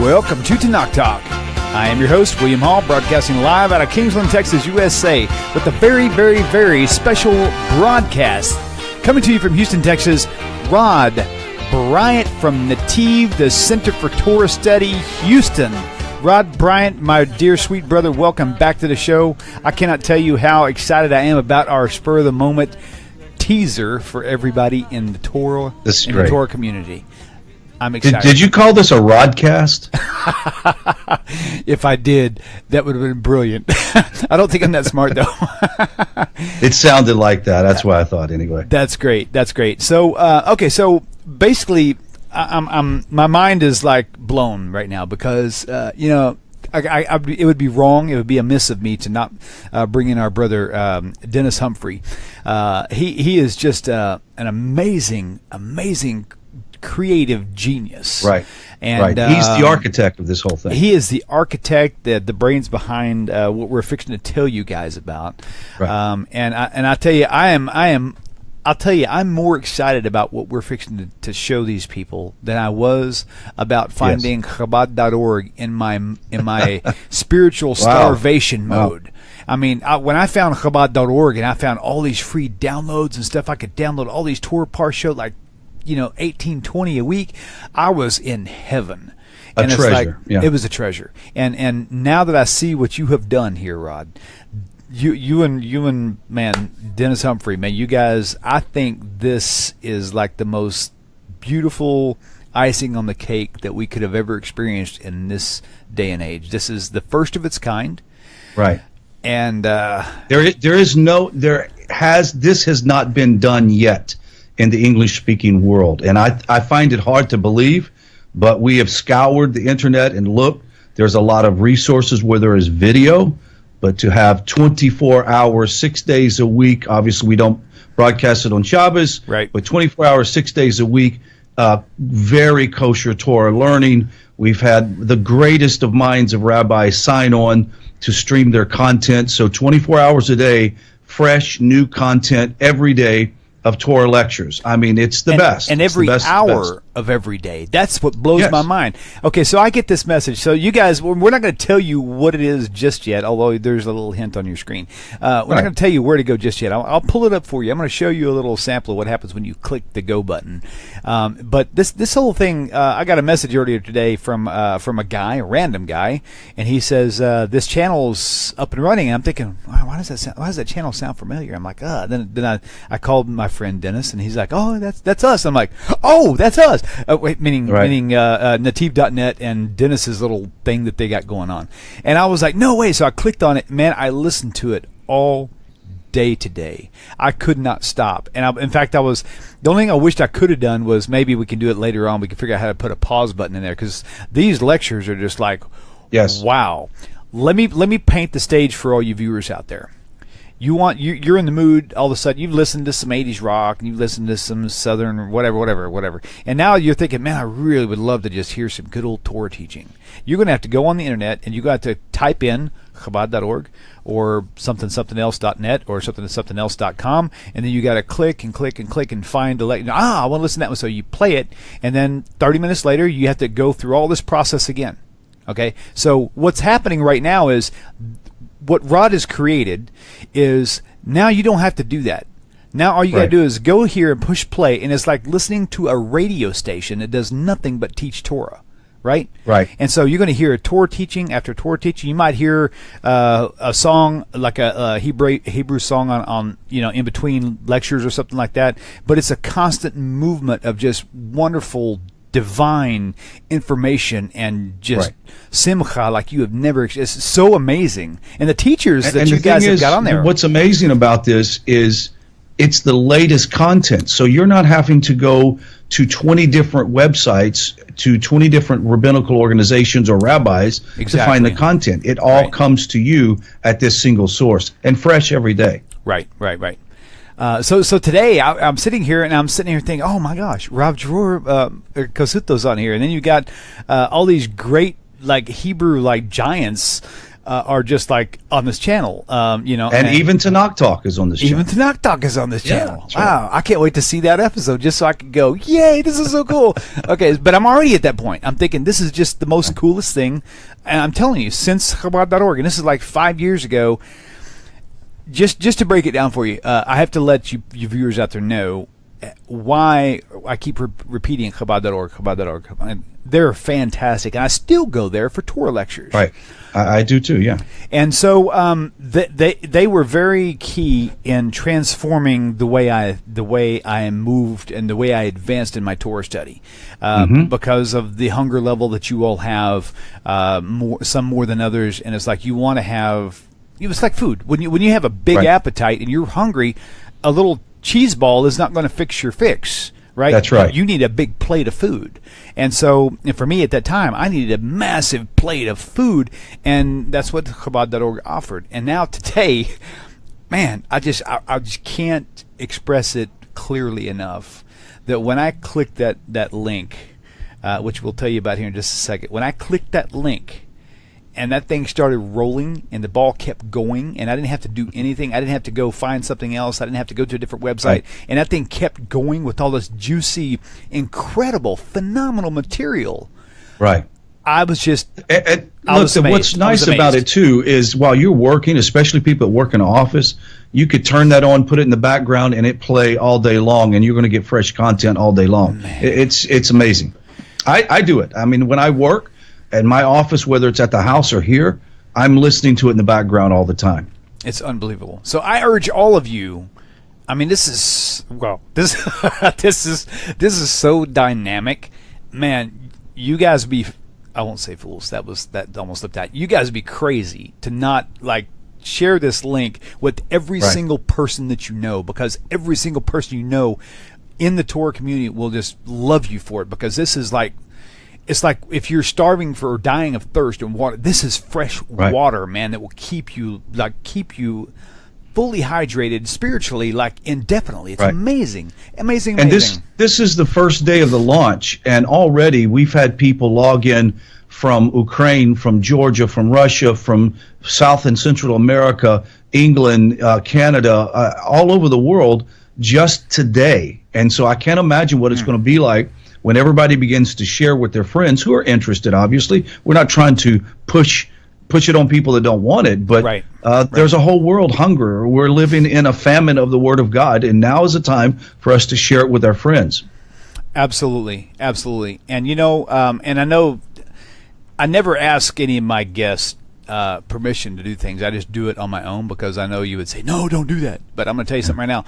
Welcome to Tanakh Talk. I am your host, William Hall, broadcasting live out of Kingsland, Texas, USA, with a very, very, very special broadcast. Coming to you from Houston, Texas, Rod Bryant from Nativ, the Center for Torah Study, Houston. Rod Bryant, my dear sweet brother, welcome back to the show. I cannot tell you how excited I am about our spur of the moment teaser for everybody in the Torah the Torah community. I'm excited. Did you call this a Rodcast? If I did, that would have been brilliant. I don't think I'm that smart, though. It sounded like that. That's why I thought, anyway. That's great. That's great. So, okay. So basically, my mind is like blown right now because it would be wrong. It would be amiss of me to not bring in our brother Dennis Humphrey. He is just an amazing creative genius. Right. And right. He's the architect of this whole thing. He is the architect, the brains behind what we're fixing to tell you guys about. Right. And I tell you, I'm more excited about what we're fixing to show these people than I was about finding Chabad.org in my spiritual starvation mode. I mean, when I found Chabad.org and I found all these free downloads and stuff, I could download all these Torah Parsha, like, 18, 20 a week, I was in heaven. And treasure. It was a treasure. And now that I see what you have done here, Rod, you and man, Dennis Humphrey, man, you guys, I think this is like the most beautiful icing on the cake that we could have ever experienced in this day and age. This is the first of its kind. Right. And this has not been done yet in the English-speaking world. And I find it hard to believe, but we have scoured the internet and looked. There's a lot of resources where there is video, but to have 24 hours, 6 days a week, obviously we don't broadcast it on Shabbos, right? But 24 hours, 6 days a week, very kosher Torah learning. We've had the greatest of minds of rabbis sign on to stream their content. So 24 hours a day, fresh, new content every day of Torah lectures. I mean, it's the best. And every hour of every day. That's what blows my mind. Okay, so I get this message. So you guys, we're not going to tell you what it is just yet, although there's a little hint on your screen. We're not going to tell you where to go just yet. I'll pull it up for you. I'm going to show you a little sample of what happens when you click the go button. But this whole thing, I got a message earlier today from a guy, a random guy, and he says this channel's up and running. And I'm thinking, wow, why does that channel sound familiar? I'm like, Then I called my friend Dennis, and he's like, oh, that's us. I'm like, oh, that's us. Meaning Nativ.net and Dennis's little thing that they got going on. And I was like, no way. So I clicked on it. Man, I listened to it all day today. I could not stop. And in fact, the only thing I wished I could have done was maybe we can do it later on. We can figure out how to put a pause button in there, because these lectures are just like, wow. Let me paint the stage for all you viewers out there. You're in the mood. All of a sudden, you've listened to some 80s rock, and you've listened to some Southern whatever. And now you're thinking, man, I really would love to just hear some good old Torah teaching. You're going to have to go on the internet, and you got to type in Chabad.org or something.net or something.else.com, and then you got to click and find the I want to listen to that one. So you play it, and then 30 minutes later, you have to go through all this process again. Okay, so what's happening right now is, what Rod has created is, now you don't have to do that. Now all you got to do is go here and push play, and it's like listening to a radio station that does nothing but teach Torah, right? Right. And so you're going to hear Torah teaching after Torah teaching. You might hear a song, like a Hebrew song on in between lectures or something like that. But it's a constant movement of just wonderful, divine information and just simcha like you have never. It's so amazing. And the teachers that you guys have got on there. What's amazing about this is it's the latest content. So you're not having to go to 20 different websites, to 20 different rabbinical organizations or rabbis to find the content. It all comes to you at this single source, and fresh every day. Right. So today I'm sitting here thinking, oh my gosh, Rav Dror Kosuto's on here, and then you got all these great like Hebrew like giants are just like on this channel, and even Tanakh Talk is on this channel. Even Tanakh Talk is on this channel. That's Wow, right. I can't wait to see that episode just so I can go, yay, this is so cool. Okay, but I'm already at that point. I'm thinking this is just the most coolest thing. And I'm telling you, since Chabad.org, and this is like 5 years ago, just to break it down for you, I have to let you viewers out there know why I keep repeating Chabad.org, Chabad.org. They're fantastic, and I still go there for Torah lectures. Right, I do too. Yeah, and so they were very key in transforming the way I moved and the way I advanced in my Torah study, because of the hunger level that you all have, some more than others, and it's like you want to have. It's like food. When you have a big appetite and you're hungry, a little cheese ball is not going to fix your fix, right? That's right. You need a big plate of food. And so, and for me at that time, I needed a massive plate of food, and that's what Chabad.org offered. And now today, man, I just can't express it clearly enough that when I click that link, which we'll tell you about here in just a second, when I clicked that link, and that thing started rolling, and the ball kept going, and I didn't have to do anything. I didn't have to go find something else. I didn't have to go to a different website. Right. And that thing kept going with all this juicy, incredible, phenomenal material. Right. I was just look, what's nice about it, too, is while you're working, especially people that work in an office, you could turn that on, put it in the background, and it play all day long, and you're going to get fresh content all day long. It's amazing. I do it. I mean, when I work, at my office, whether it's at the house or here, I'm listening to it in the background all the time. It's unbelievable. So I urge all of you. I mean, this is this is so dynamic, man. You guys be, I won't say fools. That almost slipped out. You guys be crazy to not like share this link with every single person that you know, because every single person you know in the Torah community will just love you for it, because this is like. It's like if you're starving for or dying of thirst and water, this is fresh water, man, that will keep you fully hydrated spiritually, like indefinitely. It's amazing. And this is the first day of the launch, and already we've had people log in from Ukraine, from Georgia, from Russia, from South and Central America, England, Canada, all over the world just today. And so I can't imagine what it's going to be like when everybody begins to share with their friends who are interested. Obviously, we're not trying to push it on people that don't want it, but there's a whole world hunger. We're living in a famine of the Word of God, and now is the time for us to share it with our friends. Absolutely. And and I know I never ask any of my guests permission to do things. I just do it on my own, because I know you would say, no, don't do that. But I'm going to tell you something right now.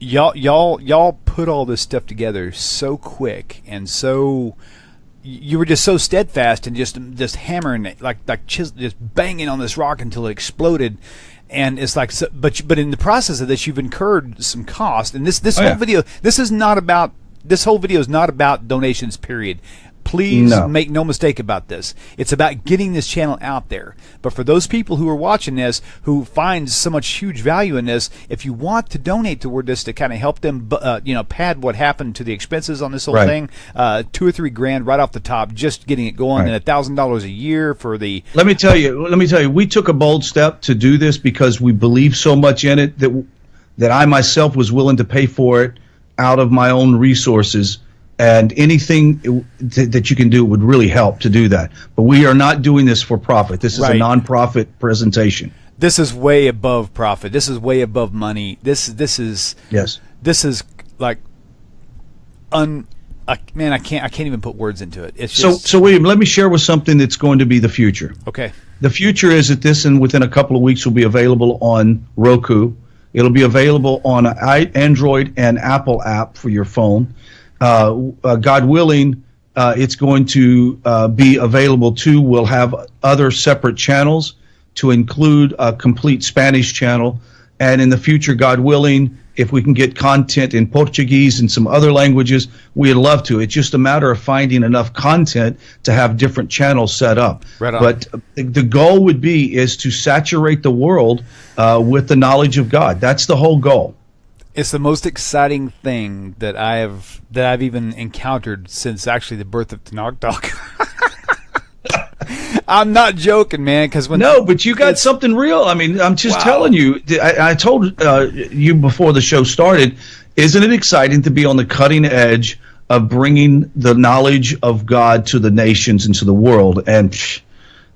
Y'all put all this stuff together so quick, and so you were just so steadfast and just hammering it like just banging on this rock until it exploded. And it's like, but in the process of this, you've incurred some cost. And this whole video, this whole video is not about donations. Period. Please make no mistake about this. It's about getting this channel out there. But for those people who are watching this, who find so much huge value in this, if you want to donate toward this to kind of help them, pad what happened to the expenses on this whole thing, $2 or $3 grand right off the top, just getting it going, and $1,000 a year for the. Let me tell you, we took a bold step to do this because we believe so much in it that I myself was willing to pay for it out of my own resources. And anything that you can do would really help to do that. But we are not doing this for profit. This is a nonprofit presentation. This is way above profit. This is way above money. This is like man, I can't even put words into it. It's just, so William, let me share with something that's going to be the future. Okay. The future is that this, and within a couple of weeks, will be available on Roku. It'll be available on an Android and Apple app for your phone. God willing, it's going to be available too. We'll have other separate channels to include a complete Spanish channel. And in the future, God willing, if we can get content in Portuguese and some other languages, we'd love to. It's just a matter of finding enough content to have different channels set up. Right on. But the goal would be is to saturate the world with the knowledge of God. That's the whole goal. It's the most exciting thing that I've even encountered since actually the birth of Tanakh Talk. I'm not joking, man. Because but you got something real. I mean, I'm just telling you. I told you before the show started. Isn't it exciting to be on the cutting edge of bringing the knowledge of God to the nations and to the world? And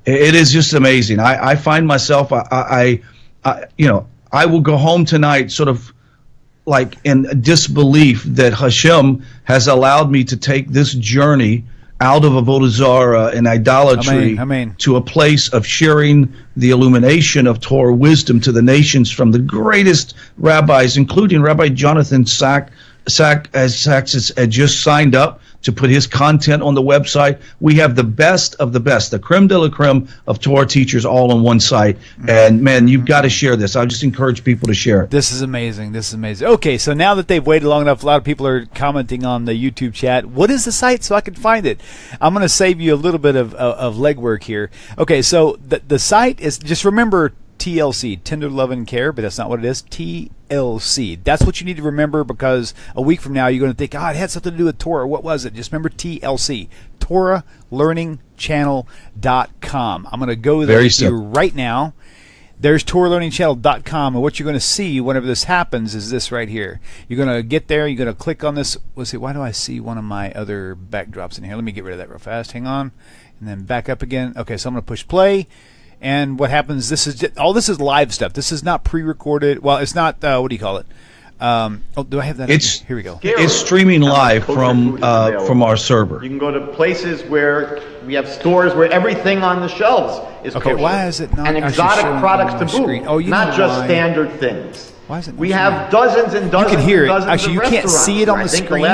it is just amazing. I find myself, I will go home tonight sort of like in disbelief that Hashem has allowed me to take this journey out of avodah zarah and idolatry to a place of sharing the illumination of Torah wisdom to the nations from the greatest rabbis, including Rabbi Jonathan Sachs has just signed up to put his content on the website. We have the best of the best, the creme de la creme of Torah teachers all on one site. And, man, you've got to share this. I just encourage people to share it. This is amazing. Okay, so now that they've waited long enough, a lot of people are commenting on the YouTube chat. What is the site so I can find it? I'm going to save you a little bit of legwork here. Okay, so the site is, just remember, TLC, Tender Love and Care, but that's not what it is. TLC. That's what you need to remember, because a week from now you're going to think, it had something to do with Torah. What was it? Just remember TLC, TorahLearningChannel.com. I'm going to go there with you right now. There's TorahLearningChannel.com, and what you're going to see whenever this happens is this right here. You're going to get there. You're going to click on this. Let's see. Why do I see one of my other backdrops in here? Let me get rid of that real fast. Hang on. And then back up again. Okay, so I'm going to push play. And what happens, this is live stuff. This is not pre-recorded. Well, it's not, what do you call it? Do I have that? Here we go. It's streaming live from our server. You can go to places where we have stores where everything on the shelves is kosher. Why is it not and exotic products to boot, not just standard things. Why is it? We have dozens and dozens. You can hear it. Actually, you can't see it on the screen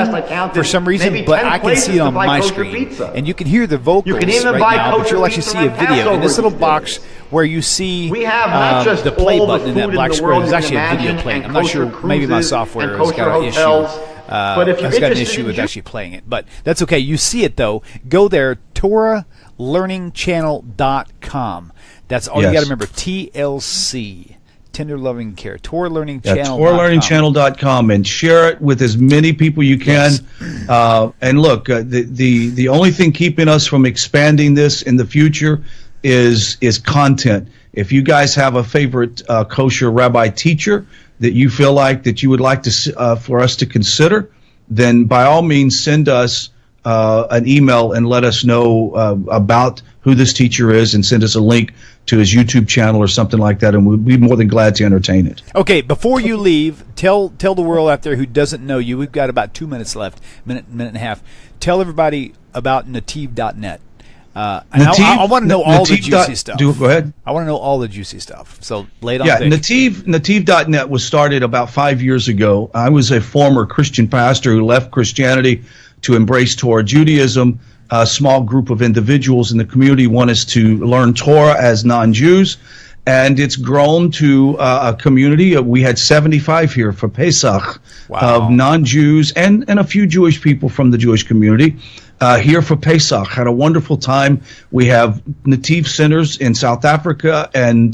for some reason, but I can see it on my screen. And you can hear the vocals you can even right buy now, but you'll actually see a video. In this little box where you see the play button in that black square, there's actually a video playing. I'm not sure. Maybe my software has got an issue. But if you're got an issue with actually playing it. But that's okay. You see it, though. Go there, TorahLearningChannel.com. That's all you got to remember. TLC. Tender Loving Care. TorahLearningChannel.com, and share it with as many people you can. Yes. And look, the only thing keeping us from expanding this in the future is content. If you guys have a favorite kosher rabbi teacher that you feel like that you would like to for us to consider, then by all means send us an email and let us know about who this teacher is, and send us a link to his YouTube channel or something like that, and we'd be more than glad to entertain it. Okay, before you leave, tell the world out there who doesn't know you, we've got about 2 minutes left, minute and a half. Tell everybody about Nativ.net. I want to know all the juicy stuff. Go ahead. I want to know all the juicy stuff. So lay it on thick. Nativ.net was started about 5 years ago. I was a former Christian pastor who left Christianity to embrace Torah Judaism. A small group of individuals in the community want us to learn Torah as non-Jews, and it's grown to a community. We had 75 here for Pesach of non-Jews and a few Jewish people from the Jewish community here for Pesach. Had a wonderful time. We have Nativ centers in South Africa and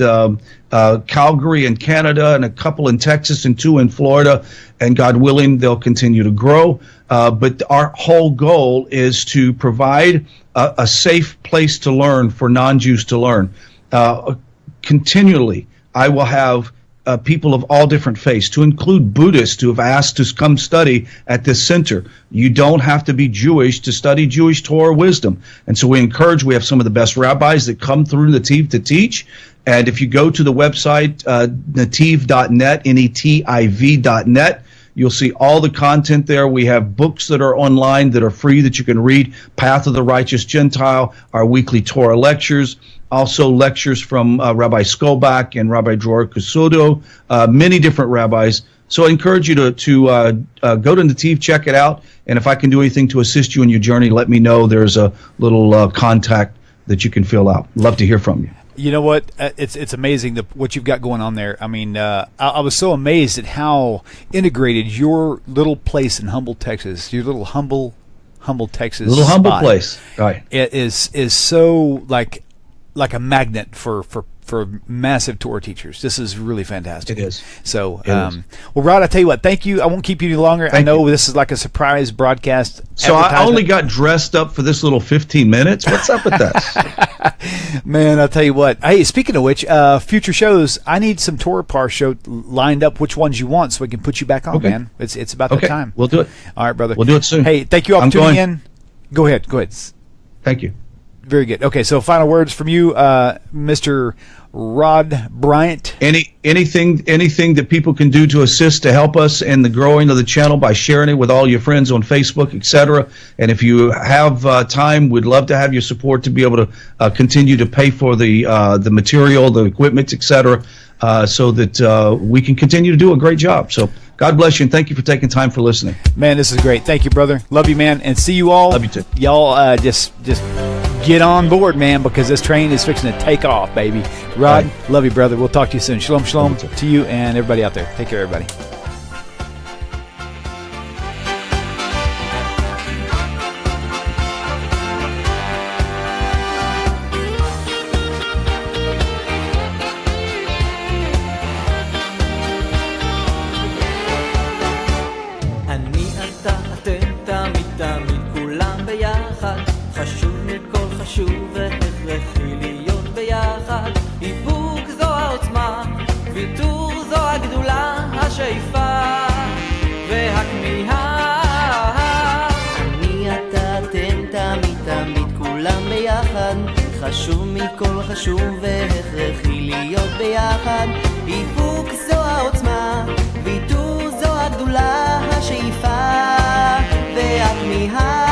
Calgary in Canada, and a couple in Texas and 2 in Florida, and God willing, they'll continue to grow. But our whole goal is to provide a safe place to learn for non-Jews to learn. Continually, I will have people of all different faiths, to include Buddhists who have asked to come study at this center. You don't have to be Jewish to study Jewish Torah wisdom. And so we have some of the best rabbis that come through Nativ to teach. And if you go to the website, nativ.net, Netiv.net, you'll see all the content there. We have books that are online that are free that you can read. Path of the Righteous Gentile, our weekly Torah lectures, also lectures from Rabbi Skobach and Rabbi Dror Kusudo, many different rabbis. So I encourage you to go to Nativ, check it out. And if I can do anything to assist you in your journey, let me know. There's a little contact that you can fill out. Love to hear from you. You know what? It's amazing what you've got going on there. I mean, I was so amazed at how integrated your little place in Humble, Texas, your little humble Texas, humble place, right? It is so like a magnet for for massive Torah teachers. This is really fantastic. It is. So, well, Rod, I tell you what, thank you. I won't keep you any longer. I know this is like a surprise broadcast. So I only got dressed up for this little 15 minutes. What's up with that? Man, I'll tell you what. Hey, speaking of which, future shows, I need some Torah Par show lined up, which ones you want, so we can put you back on, man. It's about that time. We'll do it. All right, brother. We'll do it soon. Hey, thank you all for tuning in. Go ahead. Thank you. Very good. Okay, so final words from you, Mr. Rod Bryant. Anything that people can do to assist to help us in the growing of the channel by sharing it with all your friends on Facebook, etc. And if you have time, we'd love to have your support to be able to continue to pay for the material, the equipment, etc. So that we can continue to do a great job. So God bless you, and thank you for taking time for listening. Man, this is great. Thank you, brother. Love you, man, and see you all. Love you too. Y'all just get on board, man, because this train is fixing to take off, baby. Rod, right. Love you, brother. We'll talk to you soon. Shalom, shalom to you and everybody out there. Take care, everybody. חשוב והכרחי להיות ביחד. איפוק זו העוצמה, ויתור זו הגדולה, השאיפה והכמיהה. אני אתה אתם תמיד תמיד כולם ביחד. חשוב מכל חשוב והכרחי להיות ביחד. איפוק זו העוצמה, ויתור זו הגדולה, השאיפה והכמיהה.